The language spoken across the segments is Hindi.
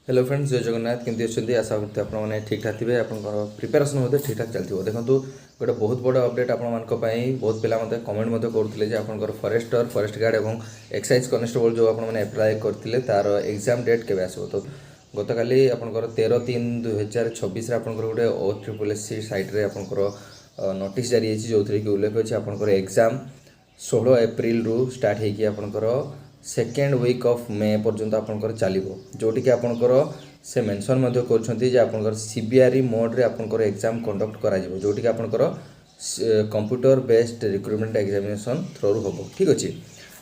हेलो फ्रेंड्स, जय जगन्नाथ। केमती अच्छे आशा करते आपने ठीक ठाक थे। आप प्रिपेरेसन ठीक ठाक चलती देखो गोटे बहुत बड़ अपडेट आपण बहुत पिला कमेंट करते आप फरेस्टर फरेस्ट गार्ड और एक्साइज कनेस्टेबल जो आपने एप्लाय करते तार एग्जाम डेट के आसो। तो गत काली आपंकर 13/3/2026 गोटे OSSC सैट्रे आपंकर नोटिस जारी है जो थी उल्लेख अच्छे आपंकर एग्जाम 16 एप्रिल रु स्टार्ट होगी आपंकर सेकेंड वीक ऑफ मे पर्यंत आपंकर चलो जोटि कि आपंकर से मेंशन कर सीबीआरई मोड रे आपंकर एग्जाम कंडक्ट करा जोटि कि आपंकर computer based recruitment examination through हम ठीक अच्छे।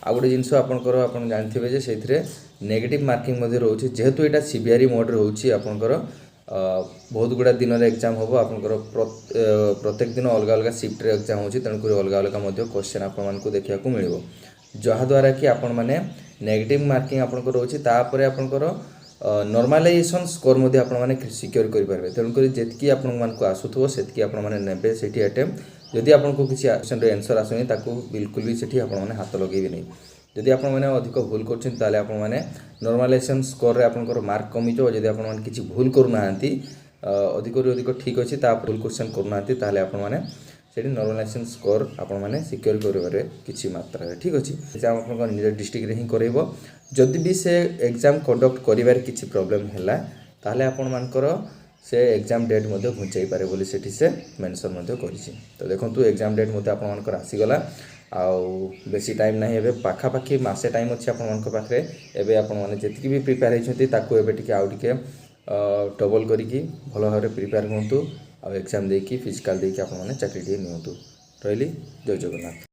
आ गोटे जिनस आपंकर आप जानते से नेगेटिव मार्किंग रोचे जेहेतु यहाँ सीबीआरई मोड रे होची आपंकर बहुत गुड़ा दिन में एग्जाम हम आपंकर प्रत्येक दिन अलग अलग शिफ्ट रे एग्जाम होची तेणुक अलग अलग क्वेश्चन आपको देखा मिल जहाँद्वारा कि आपण मैंने नेगेटिव मार्किंग आपंकर रोचे तापर आपंकर नॉर्मलाइजेशन स्कोर मध्य आपण मैंने सिक्योर करेंगे। तेणुक जी आपको आसूथो से ने से अटेम्प्ट जदि आपको किसी क्वेश्चन आंसर आसुनी बिल्कुल भी से आपने हाथ लगे नहीं। जदि आपने अधिक भूल कर नॉर्मलाइजेशन स्कोर रे आपंकर मार्क कमी जाओ। जदि आपने किसी भूल करूना अधिक अधिक ठीक अच्छे भूल क्वेश्चन करूना आपने से नॉर्मलाइजेशन स्कोर आपने सिक्योर करेंगे किसी मात्रा ठीक अच्छे। एग्जाम आप निज डिस्ट्रिक्ट ही कर जदि भी से एग्जाम कंडक्ट कर किसी प्रोब्लेम है ताहले आपणकर से एग्जाम डेट घुंचाई पारे बोली से मेंशन कर। तो देखो एग्जाम डेट मत आपणकर आसीगला आउ बेसी टाइम ना ए पाखापाखि मसे टाइम अच्छे आपे एवं आपड़ी भी प्रिपेयर होती आउ टे डबल करी भल भाव प्रिपेयर हूँ आ एग्जाम देकी फिजिकाल देकी आपने चाकरी नियंतु। रही जय जगन्नाथ।